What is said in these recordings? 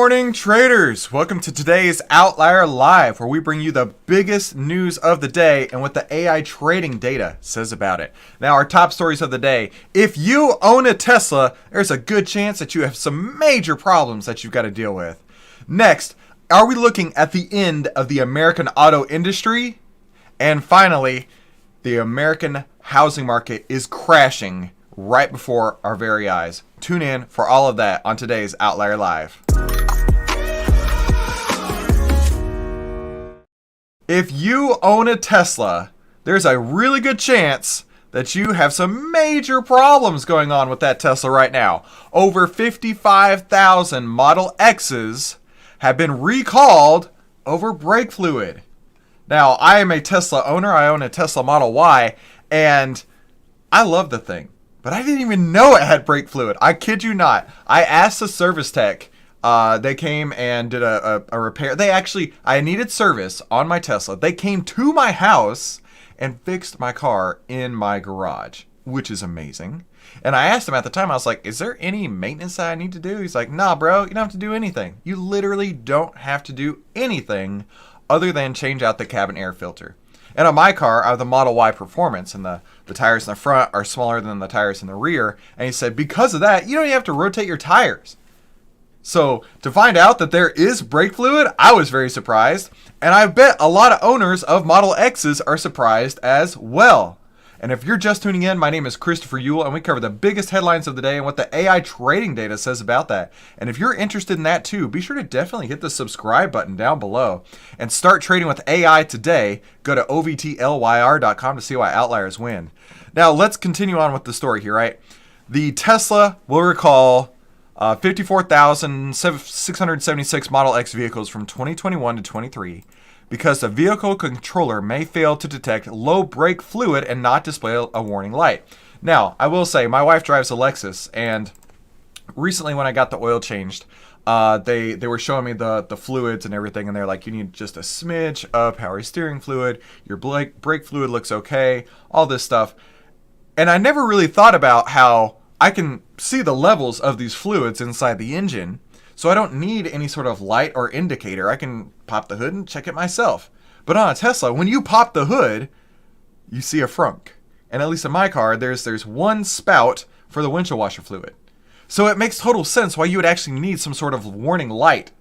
morning, traders. Welcome to today's Outlier Live, where we bring you the biggest news of the day and what the AI trading data says about it. Now, our top stories of the day. If you own a Tesla, there's a good chance that you have some major problems that you've got to deal with. Next, are we looking at the end of the American auto industry? And finally, the American housing market is crashing right before our very eyes. Tune in for all of that on today's Outlier Live. If you own a Tesla, there's a really good chance that you have some major problems going on with that Tesla right now. Over 55,000 Model X's have been recalled over brake fluid. Now, I am a Tesla owner. I own a Tesla Model Y, and I love the thing. But I didn't even know it had brake fluid. I kid you not. I asked the service tech. They came and did a repair. I needed service on my Tesla. They came to my house and fixed my car in my garage, which is amazing. And I asked him at the time, I was like, is there any maintenance that I need to do? He's like, nah, bro, you don't have to do anything. You literally don't have to do anything other than change out the cabin air filter. And on my car, I have the Model Y Performance, and the tires in the front are smaller than the tires in the rear. And he said, because of that, you don't even have to rotate your tires. So to find out that there is brake fluid, I was very surprised. And I bet a lot of owners of Model X's are surprised as well. And if you're just tuning in, my name is Christopher Ewell, and we cover the biggest headlines of the day and what the AI trading data says about that. And if you're interested in that too, be sure to definitely hit the subscribe button down below and start trading with AI today. Go to ovtlyr.com to see why outliers win. Now, let's continue on with the story here, right? The Tesla will recall 54,676 Model X vehicles from 2021 to 23 because the vehicle controller may fail to detect low brake fluid and not display a warning light. Now, I will say, my wife drives a Lexus, and recently when I got the oil changed, they were showing me the fluids and everything, and they're like, you need just a smidge of power steering fluid, your brake fluid looks okay, all this stuff. And I never really thought about how I can see the levels of these fluids inside the engine, so I don't need any sort of light or indicator. I can pop the hood and check it myself. But on a Tesla, when you pop the hood, you see a frunk. And at least in my car, there's one spout for the windshield washer fluid. So it makes total sense why you would actually need some sort of warning light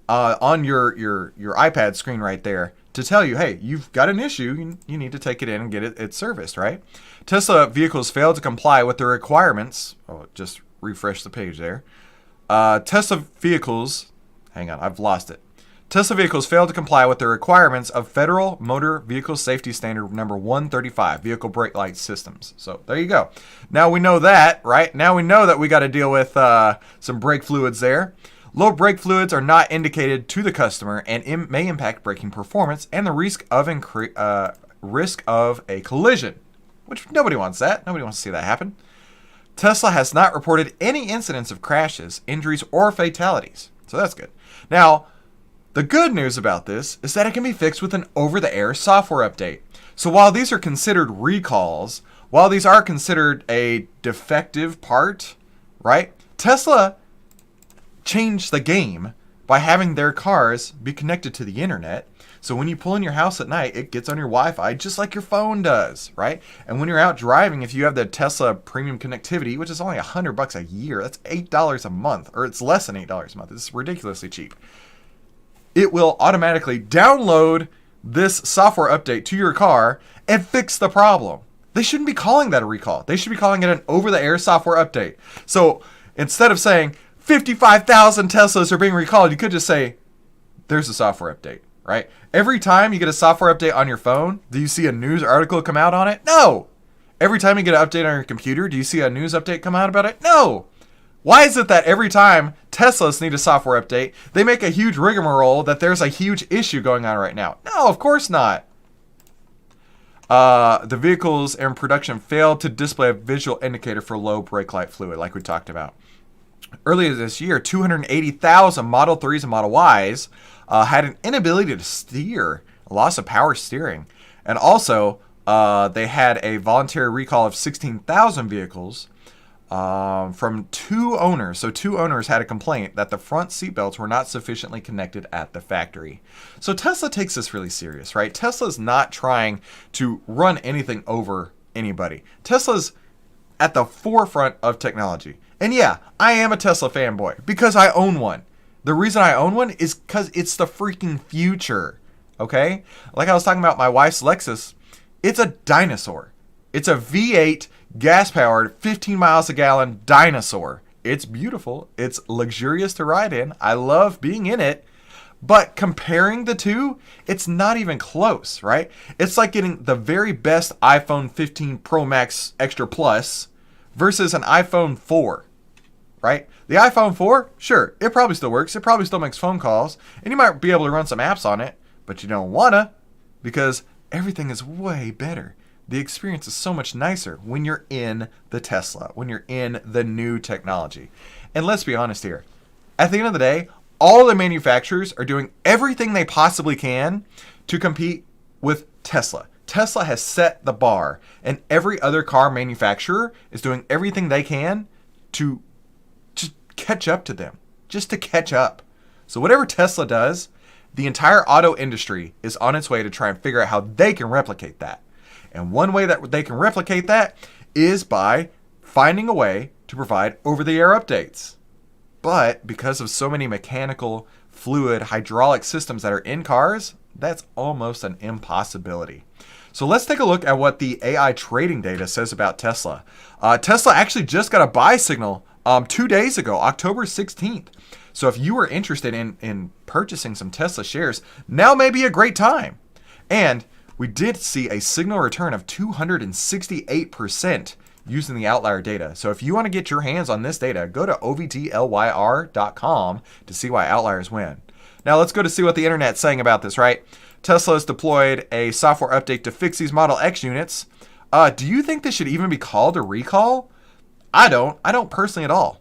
on your iPad screen right there to tell you, hey, you've got an issue, you need to take it in and get it serviced, right? Tesla vehicles fail to comply with the requirements. Oh, just refresh the page there. Tesla vehicles, hang on, I've lost it. Tesla vehicles fail to comply with the requirements of Federal Motor Vehicle Safety Standard number 135, vehicle brake light systems. So there you go. Now we know that, right? Now we know that we got to deal with some brake fluids there. Low brake fluids are not indicated to the customer and may impact braking performance and the risk of a collision, which nobody wants that. Nobody wants to see that happen. Tesla has not reported any incidents of crashes, injuries, or fatalities. So that's good. Now, the good news about this is that it can be fixed with an over-the-air software update. So while these are considered recalls, while these are considered a defective part, right? Tesla changed the game by having their cars be connected to the internet. So when you pull in your house at night, it gets on your Wi-Fi just like your phone does, right? And when you're out driving, if you have the Tesla premium connectivity, which is only $100 a year, that's $8 a month, or it's less than $8 a month. It's ridiculously cheap. It will automatically download this software update to your car and fix the problem. They shouldn't be calling that a recall. They should be calling it an over-the-air software update. So instead of saying 55,000 Teslas are being recalled, you could just say, there's a software update. Right? Every time you get a software update on your phone, do you see a news article come out on it? No. Every time you get an update on your computer, do you see a news update come out about it? No. Why is it that every time Teslas need a software update, they make a huge rigmarole that there's a huge issue going on right now? No, of course not. The vehicles in production failed to display a visual indicator for low brake light fluid, like we talked about. Earlier this year, 280,000 Model 3s and Model Ys had an inability to steer, a loss of power steering. And also, they had a voluntary recall of 16,000 vehicles from two owners. So two owners had a complaint that the front seatbelts were not sufficiently connected at the factory. So Tesla takes this really serious, right? Tesla's not trying to run anything over anybody. Tesla's at the forefront of technology. And yeah, I am a Tesla fanboy because I own one. The reason I own one is because it's the freaking future, okay? Like I was talking about my wife's Lexus, it's a dinosaur. It's a V8 gas-powered 15 miles a gallon dinosaur. It's beautiful. It's luxurious to ride in. I love being in it. But comparing the two, it's not even close, right? It's like getting the very best iPhone 15 Pro Max Extra Plus versus an iPhone 4, right? The iPhone 4, sure, it probably still works. It probably still makes phone calls. And you might be able to run some apps on it, but you don't wanna because everything is way better. The experience is so much nicer when you're in the Tesla, when you're in the new technology. And let's be honest here. At the end of the day, all the manufacturers are doing everything they possibly can to compete with Tesla. Tesla has set the bar, and every other car manufacturer is doing everything they can to catch up to them, just to catch up. So whatever Tesla does, the entire auto industry is on its way to try and figure out how they can replicate that. And one way that they can replicate that is by finding a way to provide over-the-air updates. But because of so many mechanical, fluid, hydraulic systems that are in cars, that's almost an impossibility. So let's take a look at what the AI trading data says about Tesla. Tesla actually just got a buy signal 2 days ago, October 16th. So if you were interested in purchasing some Tesla shares, now may be a great time. And we did see a signal return of 268% using the outlier data. So if you want to get your hands on this data, go to ovtlyr.com to see why outliers win. Now let's go to see what the internet's saying about this, right? Tesla has deployed a software update to fix these Model X units. Do you think this should even be called a recall? I don't personally at all.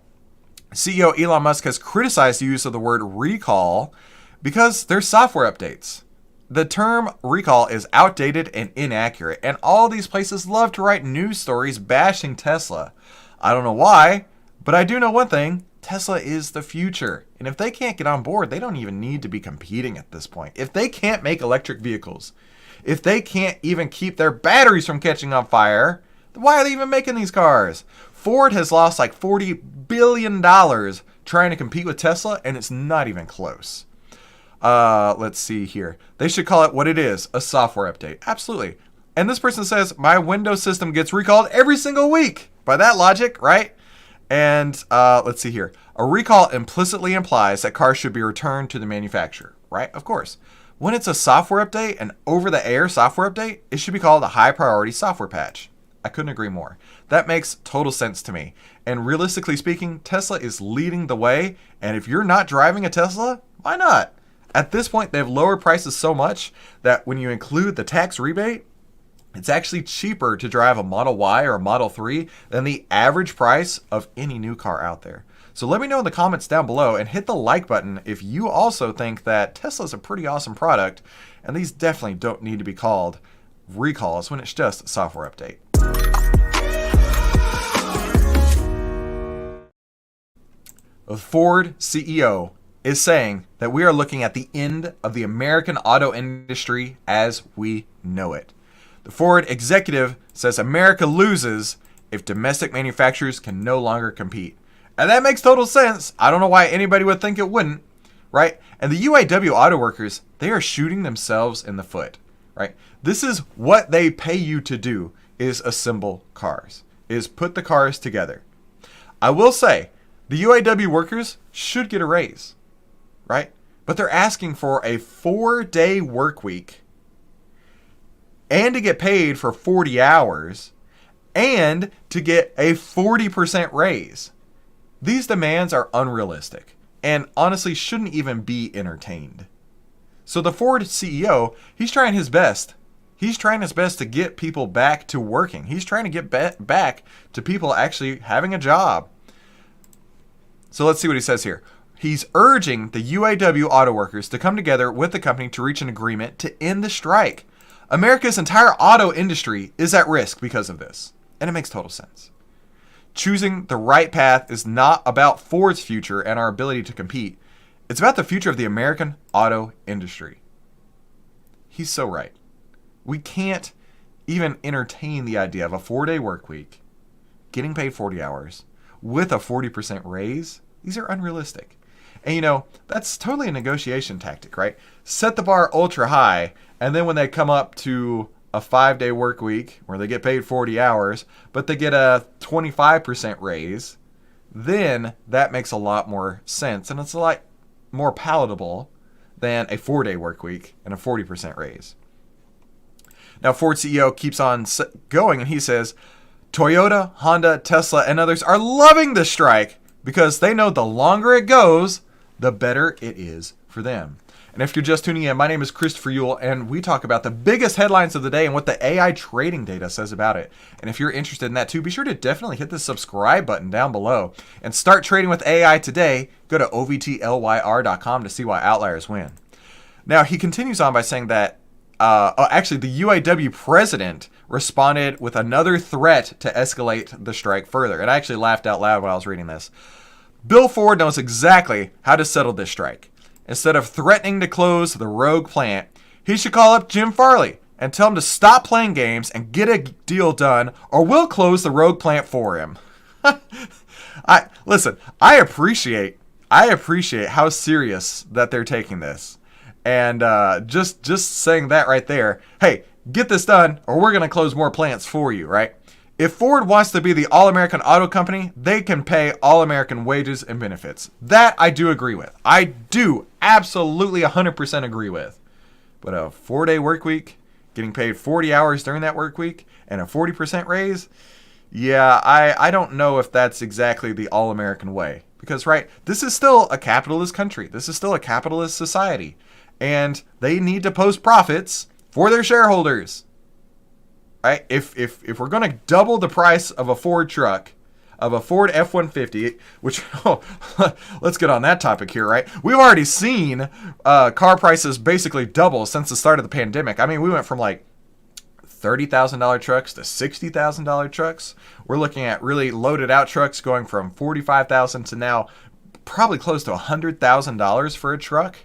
CEO Elon Musk has criticized the use of the word recall because there's software updates. The term recall is outdated and inaccurate, and all these places love to write news stories bashing Tesla. I don't know why, but I do know one thing. Tesla is the future. And if they can't get on board, they don't even need to be competing at this point. If they can't make electric vehicles, if they can't even keep their batteries from catching on fire, then why are they even making these cars? Ford has lost like $40 billion trying to compete with Tesla, and it's not even close. Let's see here. They should call it what it is, a software update. Absolutely. And this person says, my Windows system gets recalled every single week. By that logic, right? And let's see here. A recall implicitly implies that cars should be returned to the manufacturer, right? Of course. When it's a software update, an over-the-air software update, it should be called a high-priority software patch. I couldn't agree more. That makes total sense to me. And realistically speaking, Tesla is leading the way. And if you're not driving a Tesla, why not? At this point, they've lowered prices so much that when you include the tax rebate, it's actually cheaper to drive a Model Y or a Model 3 than the average price of any new car out there. So let me know in the comments down below and hit the like button if you also think that Tesla is a pretty awesome product, and these definitely don't need to be called recalls when it's just a software update. The Ford CEO is saying that we are looking at the end of the American auto industry as we know it. The Ford executive says America loses if domestic manufacturers can no longer compete. And that makes total sense. I don't know why anybody would think it wouldn't, right? And the UAW auto workers, they are shooting themselves in the foot, right? This is what they pay you to do, is assemble cars, is put the cars together. I will say, the UAW workers should get a raise, right? But they're asking for a 4-day work week and to get paid for 40 hours and to get a 40% raise. These demands are unrealistic and honestly shouldn't even be entertained. So the Ford CEO, he's trying his best. He's trying his best to get people back to working. He's trying to get back to people actually having a job. So let's see what he says here. He's urging the UAW auto workers to come together with the company to reach an agreement to end the strike. America's entire auto industry is at risk because of this. And it makes total sense. choosing the right path is not about Ford's future and our ability to compete. It's about the future of the American auto industry. He's so right. We can't even entertain the idea of a 4-day work week, getting paid 40 hours, with a 40% raise. These are unrealistic. And, you know, that's totally a negotiation tactic, right? Set the bar ultra high, and then when they come up to a 5-day work week where they get paid 40 hours, but they get a 25% raise, then that makes a lot more sense. And it's a lot more palatable than a 4-day work week and a 40% raise. Now, Ford CEO keeps on going, and he says, Toyota, Honda, Tesla, and others are loving the strike because they know the longer it goes, the better it is for them. And if you're just tuning in, my name is Christopher Yule, and we talk about the biggest headlines of the day and what the AI trading data says about it. And if you're interested in that too, be sure to definitely hit the subscribe button down below and start trading with AI today. Go to ovtlyr.com to see why outliers win. Now, he continues on by saying that actually, the UAW president responded with another threat to escalate the strike further. And I actually laughed out loud when I was reading this. Bill Ford knows exactly how to settle this strike. Instead of threatening to close the rogue plant, he should call up Jim Farley and tell him to stop playing games and get a deal done, or we'll close the rogue plant for him. I appreciate how serious that they're taking this. And just saying that right there, hey, get this done or we're going to close more plants for you, right? If Ford wants to be the all-American auto company, they can pay all-American wages and benefits. That I do agree with. I do absolutely 100% agree with. But a 4-day work week, getting paid 40 hours during that work week, and a 40% raise, yeah, I don't know if that's exactly the all-American way. Because, right, this is still a capitalist country. This is still a capitalist society. And they need to post profits for their shareholders. Right? If we're going to double the price of a Ford truck, of a Ford F-150, which, let's get on that topic here, right? We've already seen car prices basically double since the start of the pandemic. I mean, we went from like $30,000 trucks to $60,000 trucks. We're looking at really loaded out trucks going from $45,000 to now probably close to $100,000 for a truck.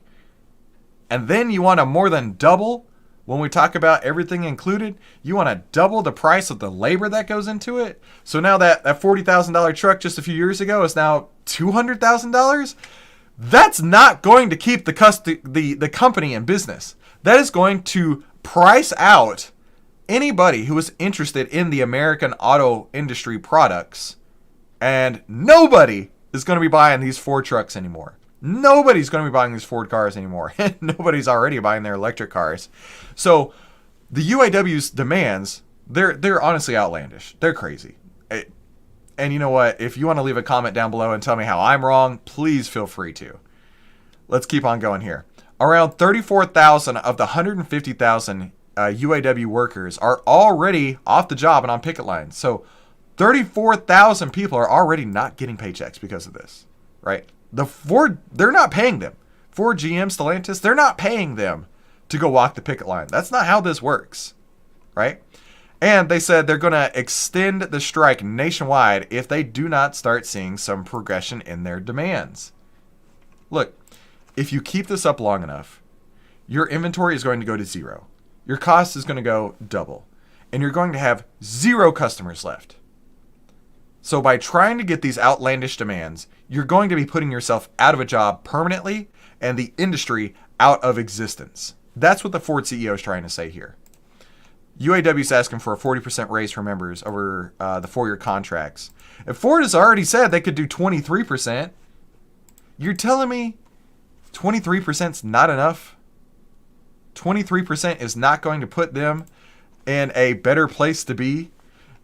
And then you want to more than double when we talk about everything included. You want to double the price of the labor that goes into it. So now that $40,000 truck just a few years ago is now $200,000. That's not going to keep the company in business. That is going to price out anybody who is interested in the American auto industry products. And nobody is going to be buying these Ford trucks anymore. Nobody's going to be buying these Ford cars anymore. Nobody's already buying their electric cars. So the UAW's demands, they're honestly outlandish. They're crazy. And you know what? If you want to leave a comment down below and tell me how I'm wrong, please feel free to. Let's keep on going here. Around 34,000 of the 150,000 UAW workers are already off the job and on picket lines. So 34,000 people are already not getting paychecks because of this, right? They're not paying them. Ford, GM, Stellantis, they're not paying them to go walk the picket line. That's not how this works, right? And they said they're going to extend the strike nationwide if they do not start seeing some progression in their demands. Look, if you keep this up long enough, your inventory is going to go to zero. Your cost is going to go double. And you're going to have zero customers left. So by trying to get these outlandish demands, you're going to be putting yourself out of a job permanently and the industry out of existence. That's what the Ford CEO is trying to say here. UAW is asking for a 40% raise for members over the 4-year contracts. If Ford has already said they could do 23%, you're telling me 23% is not enough? 23% is not going to put them in a better place to be?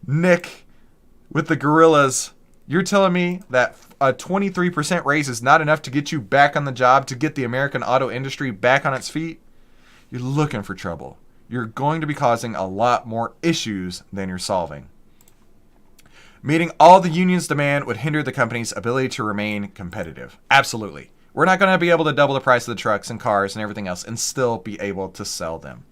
Nick, with the gorillas, you're telling me that a 23% raise is not enough to get you back on the job, to get the American auto industry back on its feet? You're looking for trouble. You're going to be causing a lot more issues than you're solving. Meeting all the union's demand would hinder the company's ability to remain competitive. Absolutely. We're not going to be able to double the price of the trucks and cars and everything else and still be able to sell them.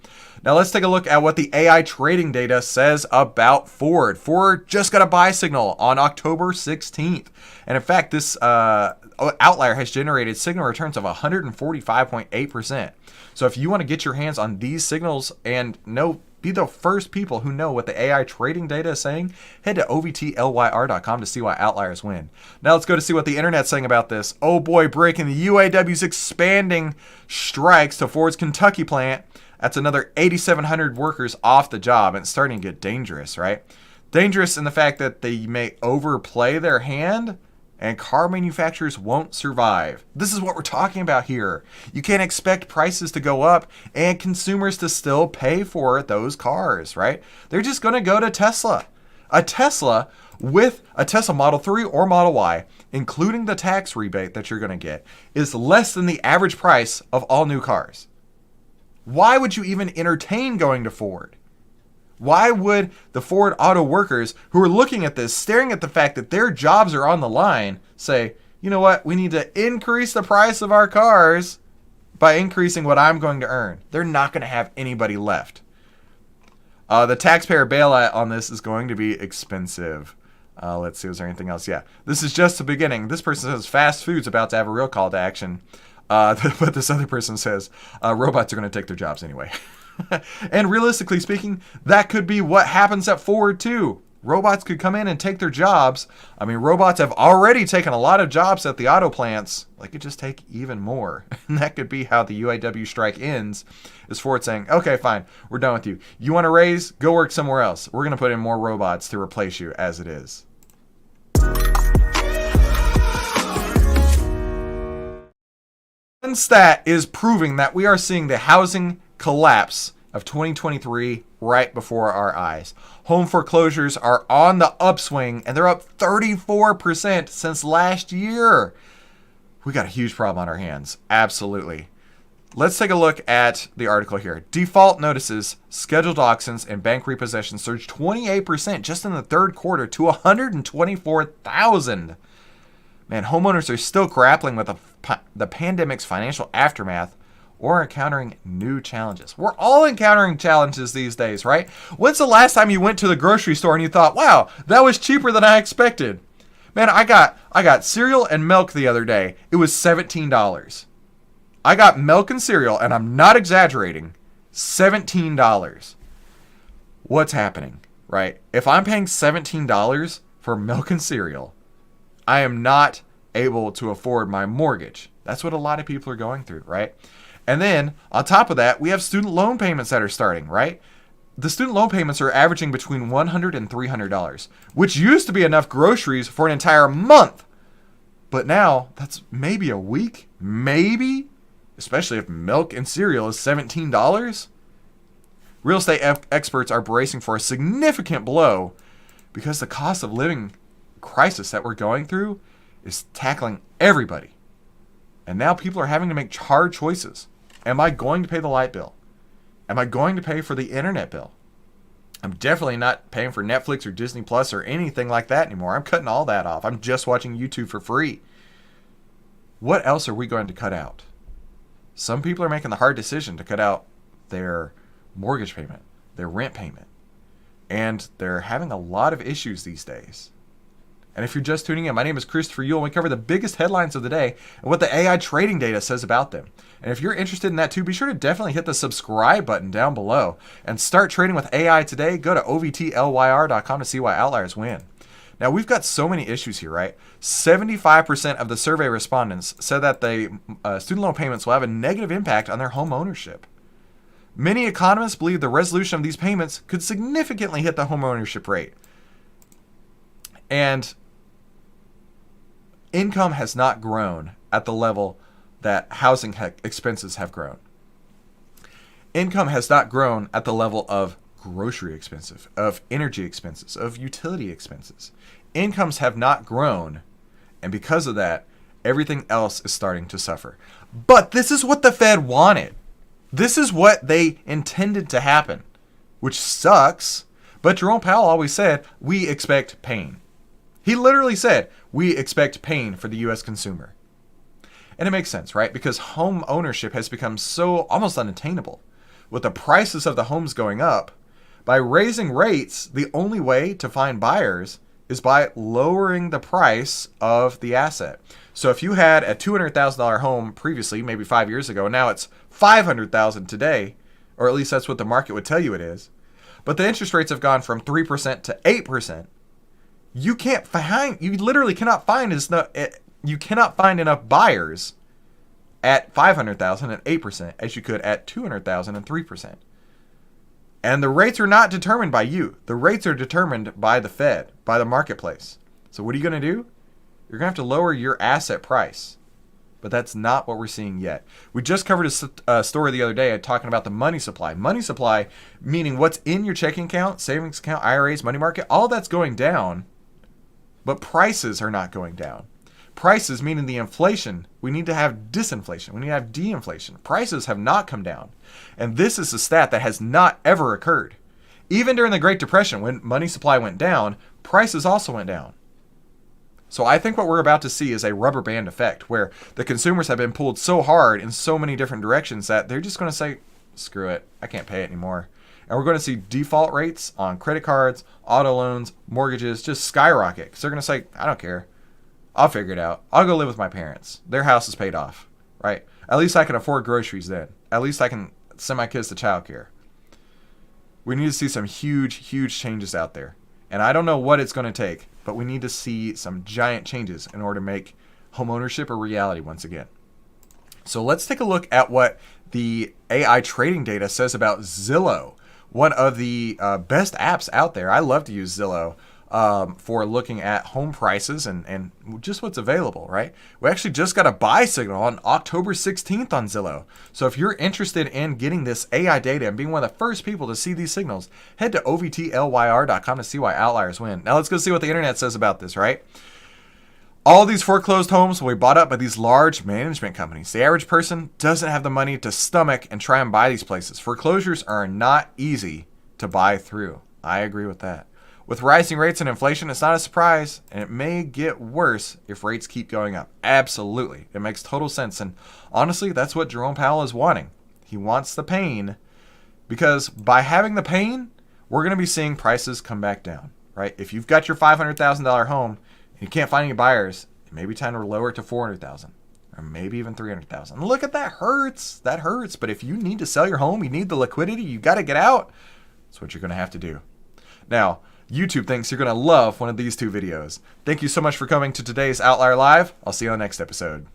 Now let's take a look at what the AI trading data says about Ford. Ford just got a buy signal on October 16th. And in fact, this outlier has generated signal returns of 145.8%. So if you want to get your hands on these signals and be the first people who know what the AI trading data is saying, head to ovtlyr.com to see why outliers win. Now let's go to see what the internet's saying about this. Oh boy, breaking: the UAW's expanding strikes to Ford's Kentucky plant. That's another 8,700 workers off the job, and it's starting to get dangerous, right? Dangerous in the fact that they may overplay their hand and car manufacturers won't survive. This is what we're talking about here. You can't expect prices to go up and consumers to still pay for those cars, right? They're just going to go to Tesla. A Tesla with a Tesla Model 3 or Model Y, including the tax rebate that you're going to get, is less than the average price of all new cars. Why would you even entertain going to Ford? Why would the Ford auto workers who are looking at this, staring at the fact that their jobs are on the line, say, you know what, we need to increase the price of our cars by increasing what I'm going to earn? They're not going to have anybody left. The taxpayer bailout on this is going to be expensive. Let's see, is there anything else? Yeah, this is just the beginning. This person says fast food's about to have a real call to action. But this other person says robots are going to take their jobs anyway. And realistically speaking, that could be what happens at Ford too. Robots could come in and take their jobs. I mean, robots have already taken a lot of jobs at the auto plants. They could just take even more. And that could be how the UAW strike ends, is Ford saying, okay, fine, we're done with you. You want to raise? Go work somewhere else. We're going to put in more robots to replace you as it is. One stat is proving that we are seeing the housing collapse of 2023 right before our eyes. Home foreclosures are on the upswing and they're up 34% since last year. We got a huge problem on our hands. Absolutely. Let's take a look at the article here. Default notices, scheduled auctions, and bank repossessions surged 28% just in the third quarter to 124,000. Man, homeowners are still grappling with the pandemic's financial aftermath or encountering new challenges. We're all encountering challenges these days, right? When's the last time you went to the grocery store and you thought, wow, that was cheaper than I expected? Man, I got cereal and milk the other day. It was $17. I got milk and cereal, and I'm not exaggerating, $17. What's happening, right? If I'm paying $17 for milk and cereal, I am not able to afford my mortgage. That's what a lot of people are going through, right? And then on top of that, we have student loan payments that are starting, right? The student loan payments are averaging between $100 and $300, which used to be enough groceries for an entire month. But now that's maybe a week, maybe, especially if milk and cereal is $17. Real estate experts are bracing for a significant blow because the cost of living crisis that we're going through is tackling everybody. And now people are having to make hard choices. Am I going to pay the light bill? Am I going to pay for the internet bill? I'm definitely not paying for Netflix or Disney Plus or anything like that anymore. I'm cutting all that off. I'm just watching YouTube for free. What else are we going to cut out? Some people are making the hard decision to cut out their mortgage payment, their rent payment. And they're having a lot of issues these days. And if you're just tuning in, my name is Christopher Yule, and we cover the biggest headlines of the day and what the AI trading data says about them. And if you're interested in that too, be sure to definitely hit the subscribe button down below and start trading with AI today. Go to ovtlyr.com to see why outliers win. Now, we've got so many issues here, right? 75% of the survey respondents said that the student loan payments will have a negative impact on their home ownership. Many economists believe the resolution of these payments could significantly hit the home ownership rate. And income has not grown at the level that housing expenses have grown. Income has not grown at the level of grocery expenses, of energy expenses, of utility expenses. Incomes have not grown, and because of that, everything else is starting to suffer. But this is what the Fed wanted. This is what they intended to happen, which sucks. But Jerome Powell always said, we expect pain. He literally said, we expect pain for the U.S. consumer. And it makes sense, right? Because home ownership has become so almost unattainable. With the prices of the homes going up, by raising rates, the only way to find buyers is by lowering the price of the asset. So if you had a $200,000 home previously, maybe 5 years ago, now it's $500,000 today, or at least that's what the market would tell you it is. But the interest rates have gone from 3% to 8%. You literally cannot find enough buyers at $500,000 at 8% as you could at $200,000 and 3%. And the rates are not determined by you. The rates are determined by the Fed, by the marketplace. So what are you going to do? You're going to have to lower your asset price. But that's not what we're seeing yet. We just covered a story the other day talking about the money supply. Money supply, meaning what's in your checking account, savings account, IRAs, money market, all that's going down. But prices are not going down. Prices, meaning the inflation, we need to have disinflation. We need to have de-inflation. Prices have not come down. And this is a stat that has not ever occurred. Even during the Great Depression, when money supply went down, prices also went down. So I think what we're about to see is a rubber band effect where the consumers have been pulled so hard in so many different directions that they're just going to say, screw it, I can't pay it anymore. And we're going to see default rates on credit cards, auto loans, mortgages just skyrocket because they're going to say, I don't care. I'll figure it out. I'll go live with my parents. Their house is paid off, right? At least I can afford groceries then. At least I can send my kids to childcare. We need to see some huge, huge changes out there. And I don't know what it's going to take, but we need to see some giant changes in order to make homeownership a reality once again. So let's take a look at what the AI trading data says about Zillow, one of the best apps out there. I love to use Zillow for looking at home prices and just what's available, right? We actually just got a buy signal on October 16th on Zillow. So if you're interested in getting this AI data and being one of the first people to see these signals, head to ovtlyr.com to see why outliers win. Now let's go see what the internet says about this, right? All these foreclosed homes will be bought up by these large management companies. The average person doesn't have the money to stomach and try and buy these places. Foreclosures are not easy to buy through. I agree with that. With rising rates and inflation, it's not a surprise, and it may get worse if rates keep going up. Absolutely. It makes total sense. And honestly, that's what Jerome Powell is wanting. He wants the pain because by having the pain, we're going to be seeing prices come back down, right? If you've got your $500,000 home and you can't find any buyers, it may be time to lower it to $400,000 or maybe even $300,000. Look at that. Hurts. That hurts. But if you need to sell your home, you need the liquidity, you got to get out. That's what you're going to have to do. Now, YouTube thinks you're going to love one of these two videos. Thank you so much for coming to today's Outlier Live. I'll see you on the next episode.